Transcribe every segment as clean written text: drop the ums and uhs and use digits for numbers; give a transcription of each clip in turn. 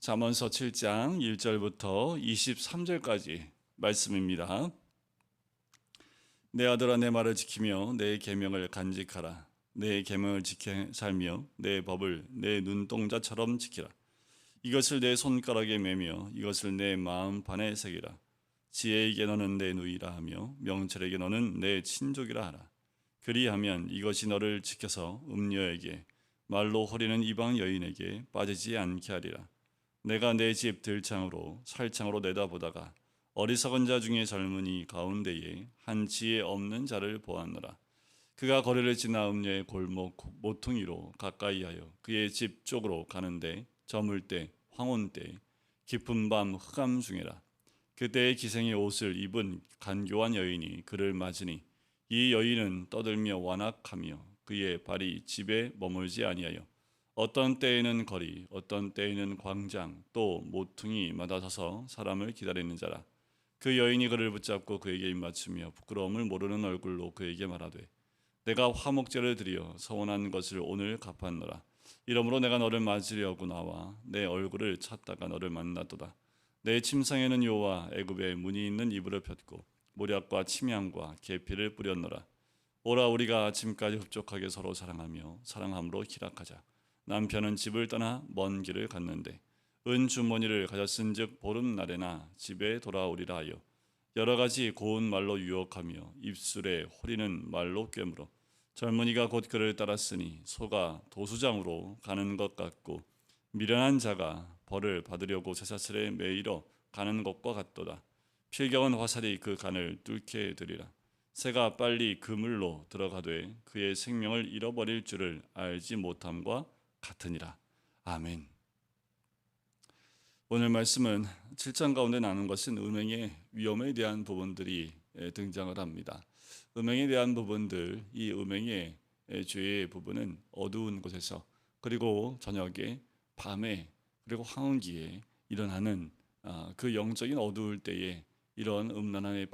잠언서 7장 1절부터 23절까지 말씀입니다. 내 아들아 내 말을 지키며 내 계명을 간직하라. 내 계명을 지켜 살며 내 법을 내 눈동자처럼 지키라. 이것을 내 손가락에 매며 이것을 내 마음판에 새기라. 지혜에게 너는 내 누이라 하며 명철에게 너는 내 친족이라 하라. 그리하면 이것이 너를 지켜서 음녀에게 말로 호리는 이방 여인에게 빠지지 않게 하리라. 내가 내 집 들창으로 살창으로 내다보다가 어리석은 자 중에 젊은이 가운데에 한 지혜 없는 자를 보았노라. 그가 거리를 지나 음녀의 골목 모퉁이로 가까이하여 그의 집 쪽으로 가는데 저물 때 황혼 때 깊은 밤 흑암 중에라. 그때의 기생의 옷을 입은 간교한 여인이 그를 맞으니 이 여인은 떠들며 완악하며 그의 발이 집에 머물지 아니하여 어떤 때에는 거리, 어떤 때에는 광장, 또 모퉁이마다 서서 사람을 기다리는 자라. 그 여인이 그를 붙잡고 그에게 입맞추며 부끄러움을 모르는 얼굴로 그에게 말하되 내가 화목제를 드려 서원한 것을 오늘 갚았노라. 이러므로 내가 너를 맞으려고 나와 내 얼굴을 찾다가 너를 만났도다. 내 침상에는 요와 애굽의 무늬 있는 이불을 폈고 모략과 침향과 계피를 뿌렸노라. 오라 우리가 아침까지 흡족하게 서로 사랑하며 사랑함으로 희락하자. 남편은 집을 떠나 먼 길을 갔는데 은 주머니를 가졌은즉 보름날에나 집에 돌아오리라 하여 여러 가지 고운 말로 유혹하며 입술에 호리는 말로 꿰물어 젊은이가 곧 그를 따랐으니 소가 도수장으로 가는 것 같고 미련한 자가 벌을 받으려고 쇠사슬에 매이러 가는 것과 같도다. 필경은 화살이 그 간을 뚫게 되리라. 새가 빨리 그물로 들어가되 그의 생명을 잃어버릴 줄을 알지 못함과 같으니라. 아멘. 오늘 말씀은 7장 가운데 나눈 것은 음행의 위험에 대한 부분들이 등장을 합니다. 음행에 대한 부분들, 이 음행의 죄의 부분은 어두운 곳에서 그리고 저녁에 밤에 그리고 황혼기에 일어나는 그 영적인 어두울 때에 이런 음란함에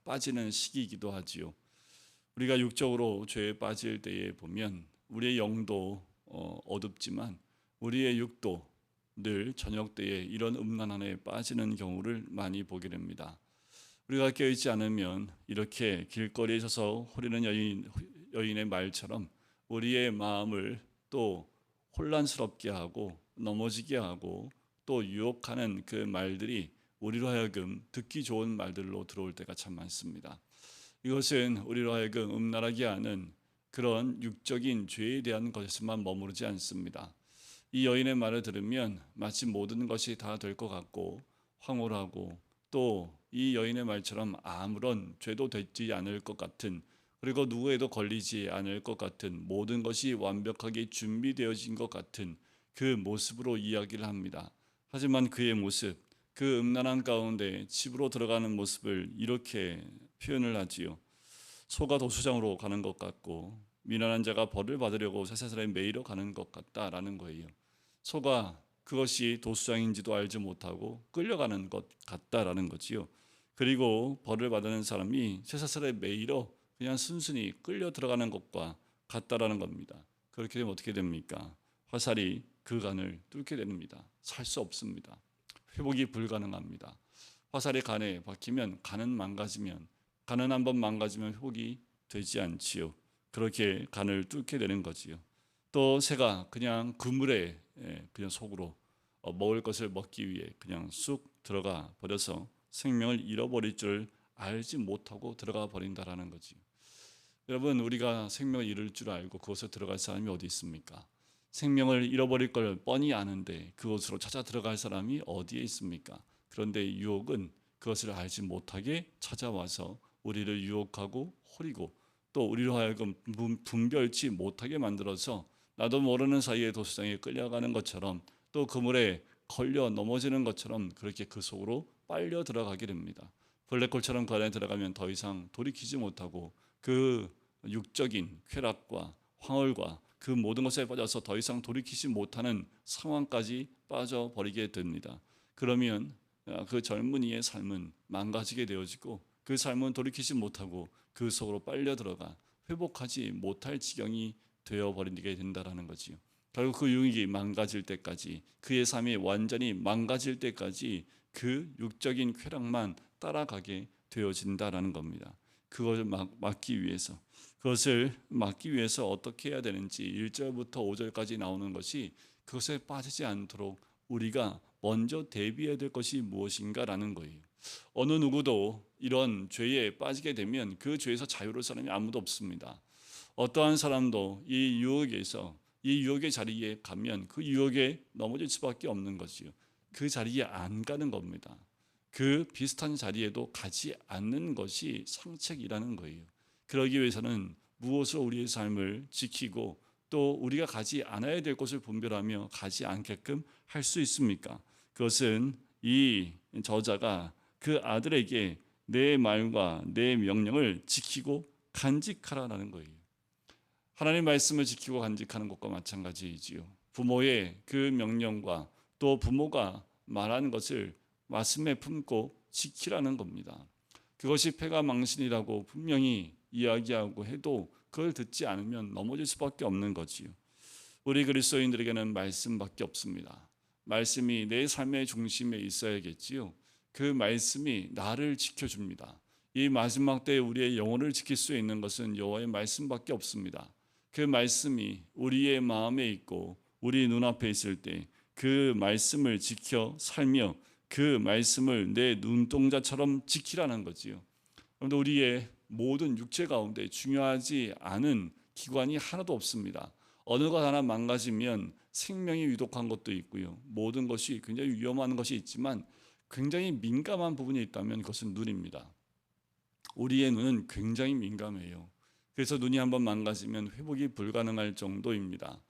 빠지는 시기이기도 하지요. 우리가 육적으로 죄에 빠질 때에 보면 우리의 영도 어둡지만 우리의 육도 늘 저녁 때에 이런 음란함에 빠지는 경우를 많이 보게 됩니다. 우리가 깨어있지 않으면 이렇게 길거리에 서서 호리는 여인의 말처럼 우리의 마음을 또 혼란스럽게 하고 넘어지게 하고 또 유혹하는 그 말들이 우리로 하여금 듣기 좋은 말들로 들어올 때가 참 많습니다. 이것은 우리로 하여금 음란하게 하는 그런 육적인 죄에 대한 것에서만 머무르지 않습니다. 이 여인의 말을 들으면 마치 모든 것이 다 될 것 같고 황홀하고 또 이 여인의 말처럼 아무런 죄도 되지 않을 것 같은 그리고 누구에도 걸리지 않을 것 같은 모든 것이 완벽하게 준비되어진 것 같은 그 모습으로 이야기를 합니다. 하지만 그의 모습, 그 음란한 가운데 집으로 들어가는 모습을 이렇게 표현을 하지요. 소가 도수장으로 가는 것 같고 미련한 자가 벌을 받으려고 쇠사슬에 매이러 가는 것 같다라는 거예요. 소가 그것이 도수장인지도 알지 못하고 끌려가는 것 같다라는 거지요. 그리고 벌을 받는 사람이 쇠사슬에 매이러 그냥 순순히 끌려 들어가는 것과 같다라는 겁니다. 그렇게 되면 어떻게 됩니까? 화살이 그 간을 뚫게 됩니다. 살 수 없습니다. 회복이 불가능합니다. 화살이 간에 박히면 간은 망가지면 간은 한번 망가지면 회복이 되지 않지요. 그렇게 간을 뚫게 되는 거지요. 또 새가 그냥 그물에 그냥 속으로 먹을 것을 먹기 위해 그냥 쑥 들어가 버려서 생명을 잃어버릴 줄 알지 못하고 들어가 버린다라는 거지. 여러분 우리가 생명을 잃을 줄 알고 그곳에 들어갈 사람이 어디 있습니까? 생명을 잃어버릴 걸 뻔히 아는데 그곳으로 찾아 들어갈 사람이 어디에 있습니까? 그런데 유혹은 그것을 알지 못하게 찾아와서 우리를 유혹하고 호리고 또 우리로 하여금 분별치 못하게 만들어서 나도 모르는 사이에 도수장에 끌려가는 것처럼 또 그물에 걸려 넘어지는 것처럼 그렇게 그 속으로 빨려 들어가게 됩니다. 블랙홀처럼 그 안에 들어가면 더 이상 돌이키지 못하고 그 육적인 쾌락과 황홀과 그 모든 것에 빠져서 더 이상 돌이키지 못하는 상황까지 빠져버리게 됩니다. 그러면 그 젊은이의 삶은 망가지게 되어지고 그 삶은 돌이키지 못하고 그 속으로 빨려 들어가 회복하지 못할 지경이 되어버리게 된다는 거지요. 결국 그 유익이 망가질 때까지, 그의 삶이 완전히 망가질 때까지 그 육적인 쾌락만 따라가게 되어진다라는 겁니다. 그것을 막기 위해서, 그것을 막기 위해서 어떻게 해야 되는지 1절부터 5절까지 나오는 것이 그것에 빠지지 않도록 우리가 먼저 대비해야 될 것이 무엇인가라는 거예요. 어느 누구도 이런 죄에 빠지게 되면 그 죄에서 자유로울 사람이 아무도 없습니다. 어떠한 사람도 이 유혹의 자리에 가면 그 유혹에 넘어질 수밖에 없는 거지요. 그 자리에 안 가는 겁니다. 그 비슷한 자리에도 가지 않는 것이 상책이라는 거예요. 그러기 위해서는 무엇으로 우리의 삶을 지키고 또 우리가 가지 않아야 될 것을 분별하며 가지 않게끔 할 수 있습니까? 그것은 이 저자가 그 아들에게 내 말과 내 명령을 지키고 간직하라는 거예요. 하나님 말씀을 지키고 간직하는 것과 마찬가지이지요. 부모의 그 명령과 또 부모가 말하는 것을 말씀에 품고 지키라는 겁니다. 그것이 패가 망신이라고 분명히 이야기하고 해도 그걸 듣지 않으면 넘어질 수밖에 없는 거지요. 우리 그리스도인들에게는 말씀밖에 없습니다. 말씀이 내 삶의 중심에 있어야겠지요. 그 말씀이 나를 지켜줍니다. 이 마지막 때에 우리의 영혼을 지킬 수 있는 것은 여호와의 말씀밖에 없습니다. 그 말씀이 우리의 마음에 있고 우리 눈앞에 있을 때 그 말씀을 지켜 살며 그 말씀을 내 눈동자처럼 지키라는 거지요. 그런데 우리의 모든 육체 가운데 중요하지 않은 기관이 하나도 없습니다. 어느 것 하나 망가지면 생명이 위독한 것도 있고요. 모든 것이 굉장히 위험한 것이 있지만 굉장히 민감한 부분이 있다면 그것은 눈입니다. 우리의 눈은 굉장히 민감해요. 그래서 눈이 한번 망가지면 회복이 불가능할 정도입니다.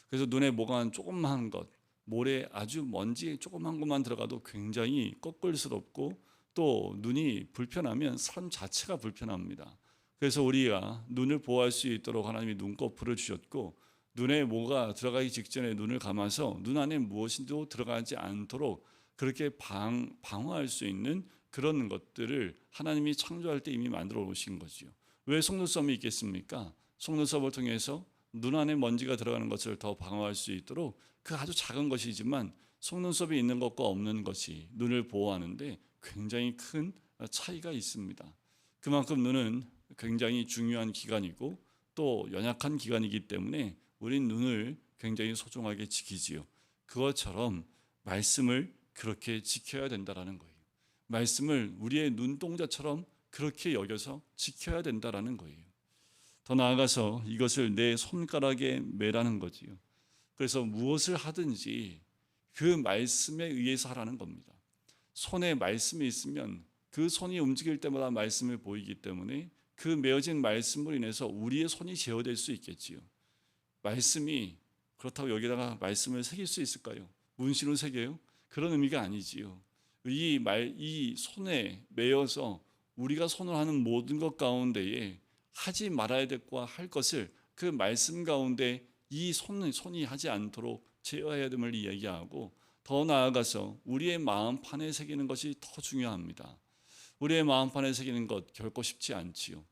그래서 눈에 뭐가 조그만 것, 모래 아주 먼지 조그만 것만 들어가도 굉장히 꺼끌스럽고 또 눈이 불편하면 삶 자체가 불편합니다. 그래서 우리가 눈을 보호할 수 있도록 하나님이 눈꺼풀을 주셨고 눈에 뭐가 들어가기 직전에 눈을 감아서 눈 안에 무엇인도 들어가지 않도록 그렇게 방어할 수 있는 그런 것들을 하나님이 창조할 때 이미 만들어 놓으신 거지요. 왜 속눈썹이 있겠습니까? 속눈썹을 통해서 눈 안에 먼지가 들어가는 것을 더 방어할 수 있도록 그 아주 작은 것이지만 속눈썹이 있는 것과 없는 것이 눈을 보호하는데 굉장히 큰 차이가 있습니다. 그만큼 눈은 굉장히 중요한 기관이고 또 연약한 기관이기 때문에 우린 눈을 굉장히 소중하게 지키지요. 그것처럼 말씀을 그렇게 지켜야 된다라는 거예요. 말씀을 우리의 눈동자처럼 그렇게 여겨서 지켜야 된다라는 거예요. 더 나아가서 이것을 내 손가락에 매라는 거지요. 그래서 무엇을 하든지 그 말씀에 의해서 하라는 겁니다. 손에 말씀이 있으면 그 손이 움직일 때마다 말씀을 보이기 때문에 그 메어진 말씀으로 인해서 우리의 손이 제어될 수 있겠지요. 말씀이 그렇다고 여기다가 말씀을 새길 수 있을까요? 문신을 새겨요? 그런 의미가 아니지요. 이 손에 매어서 우리가 손을 하는 모든 것 가운데에 하지 말아야 될과 할 것을 그 말씀 가운데 이 손이 하지 않도록 제어해야 됨을 이야기하고 더 나아가서 우리의 마음판에 새기는 것이 더 중요합니다. 우리의 마음판에 새기는 것 결코 쉽지 않지요.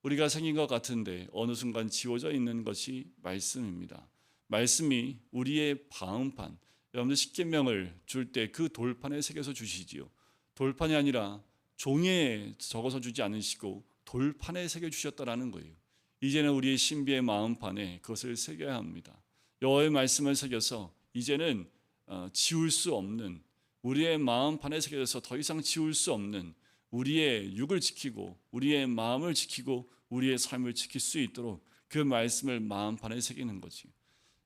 우리가 생긴 것 같은데 어느 순간 지워져 있는 것이 말씀입니다. 말씀이 우리의 마음판, 여러분들 십계명을 줄 때 그 돌판에 새겨서 주시지요. 돌판이 아니라 종이에 적어서 주지 않으시고 돌판에 새겨 주셨다라는 거예요. 이제는 우리의 신비의 마음판에 그것을 새겨야 합니다. 여호와의 말씀을 새겨서 이제는 지울 수 없는 우리의 마음판에 새겨져서 더 이상 지울 수 없는 우리의 육을 지키고 우리의 마음을 지키고 우리의 삶을 지킬 수 있도록 그 말씀을 마음판에 새기는 거지.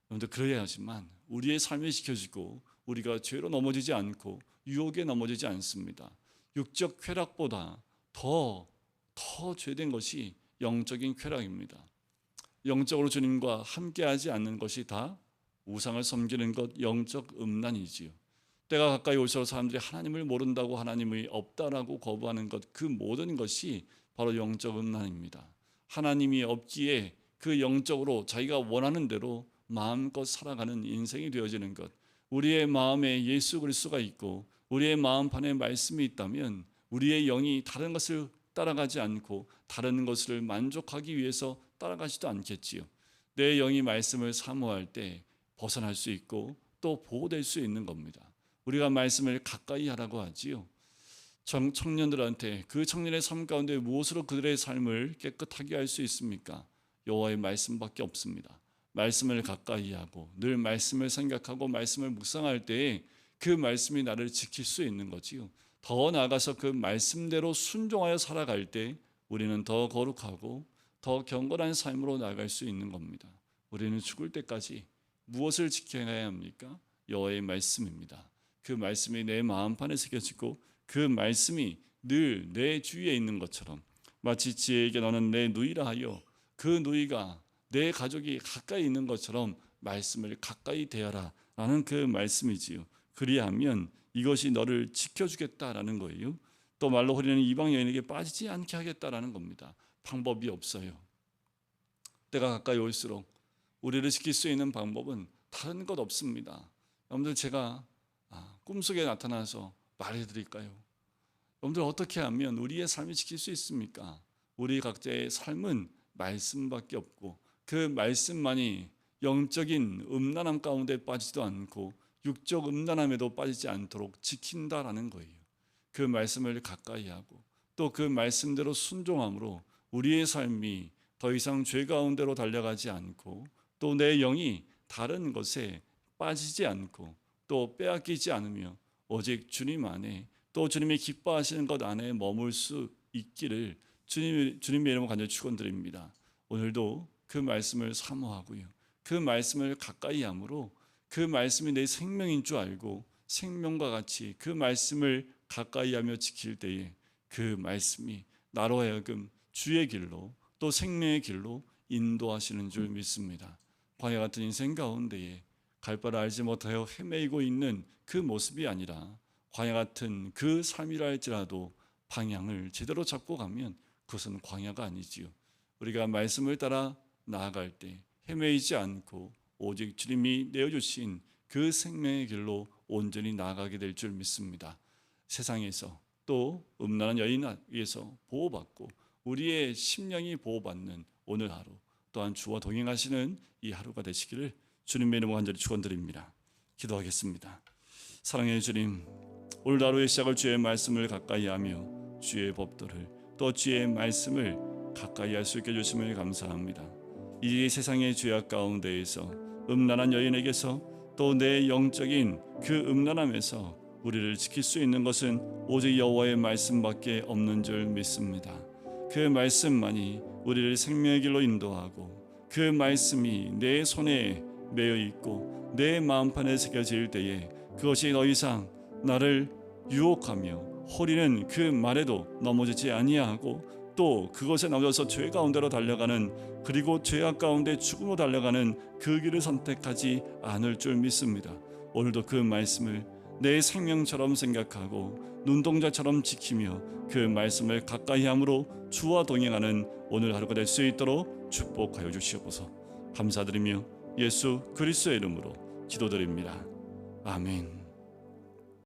여러분들 그래야지만 우리의 삶이 지켜지고 우리가 죄로 넘어지지 않고 유혹에 넘어지지 않습니다. 육적 쾌락보다 더 죄된 것이 영적인 쾌락입니다. 영적으로 주님과 함께하지 않는 것이 다 우상을 섬기는 것, 영적 음란이지요. 때가 가까이 올수록 사람들이 하나님을 모른다고 하나님이 없다라고 거부하는 것, 그 모든 것이 바로 영적 음란입니다. 하나님이 없기에 그 영적으로 자기가 원하는 대로 마음껏 살아가는 인생이 되어지는 것, 우리의 마음에 예수 그리스도가 있고 우리의 마음판에 말씀이 있다면 우리의 영이 다른 것을 따라가지 않고 다른 것을 만족하기 위해서 따라가지도 않겠지요. 내 영이 말씀을 사모할 때 벗어날 수 있고 또 보호될 수 있는 겁니다. 우리가 말씀을 가까이 하라고 하지요. 청년들한테 그 청년의 삶 가운데 무엇으로 그들의 삶을 깨끗하게 할 수 있습니까? 여호와의 말씀밖에 없습니다. 말씀을 가까이 하고 늘 말씀을 생각하고 말씀을 묵상할 때에 그 말씀이 나를 지킬 수 있는 거지요. 더 나아가서 그 말씀대로 순종하여 살아갈 때 우리는 더 거룩하고 더 경건한 삶으로 나아갈 수 있는 겁니다. 우리는 죽을 때까지 무엇을 지켜야 합니까? 여호와의 말씀입니다. 그 말씀이 내 마음판에 새겨지고 그 말씀이 늘 내 주위에 있는 것처럼, 마치 지혜에게 너는 내 누이라 하여 그 누이가 내 가족이 가까이 있는 것처럼 말씀을 가까이 대하라 라는 그 말씀이지요. 그리하면 이것이 너를 지켜주겠다라는 거예요. 또 말로 우리는 이방 여인에게 빠지지 않게 하겠다라는 겁니다. 방법이 없어요. 때가 가까이 올수록 우리를 지킬 수 있는 방법은 다른 것 없습니다. 여러분들, 제가 꿈속에 나타나서 말해드릴까요? 여러분들, 어떻게 하면 우리의 삶을 지킬 수 있습니까? 우리 각자의 삶은 말씀밖에 없고 그 말씀만이 영적인 음란함 가운데 빠지지도 않고 육적 음란함에도 빠지지 않도록 지킨다라는 거예요. 그 말씀을 가까이 하고 또 그 말씀대로 순종함으로 우리의 삶이 더 이상 죄 가운데로 달려가지 않고 또 내 영이 다른 것에 빠지지 않고 또 빼앗기지 않으며 오직 주님 안에, 또 주님이 기뻐하시는 것 안에 머물 수 있기를 주님의 이름으로 간절히 축원드립니다. 오늘도 그 말씀을 사모하고요, 그 말씀을 가까이 함으로 그 말씀이 내 생명인 줄 알고 생명과 같이 그 말씀을 가까이 하며 지킬 때에 그 말씀이 나로 하여금 주의 길로 또 생명의 길로 인도하시는 줄 믿습니다. 광야 같은 인생 가운데에 갈 바를 알지 못하여 헤매이고 있는 그 모습이 아니라, 광야 같은 그 삶이라 할지라도 방향을 제대로 잡고 가면 그것은 광야가 아니지요. 우리가 말씀을 따라 나아갈 때 헤매이지 않고 오직 주님이 내어주신 그 생명의 길로 온전히 나아가게 될 줄 믿습니다. 세상에서 또 음란한 여인에게서 보호받고 우리의 심령이 보호받는 오늘 하루, 또한 주와 동행하시는 이 하루가 되시기를 주님의 이름으로 간절히 축원드립니다. 기도하겠습니다. 사랑의 주님, 오늘 하루의 시작을 주의 말씀을 가까이 하며 주의 법도를 또 주의 말씀을 가까이 할 수 있게 해주심을 감사합니다. 이 세상의 죄악 가운데에서 음란한 여인에게서 또 내 영적인 그 음란함에서 우리를 지킬 수 있는 것은 오직 여호와의 말씀밖에 없는 줄 믿습니다. 그 말씀만이 우리를 생명의 길로 인도하고 그 말씀이 내 손에 매여 있고 내 마음판에 새겨질 때에 그것이 더 이상 나를 유혹하며 허리는 그 말에도 넘어지지 아니하고 또 그것에 넘어져서 죄 가운데로 달려가는, 그리고 죄악 가운데 죽음으로 달려가는 그 길을 선택하지 않을 줄 믿습니다. 오늘도 그 말씀을 내 생명처럼 생각하고 눈동자처럼 지키며 그 말씀을 가까이 함으로 주와 동행하는 오늘 하루가 될 수 있도록 축복하여 주시옵소서. 감사드리며 예수 그리스도의 이름으로 기도드립니다. 아멘.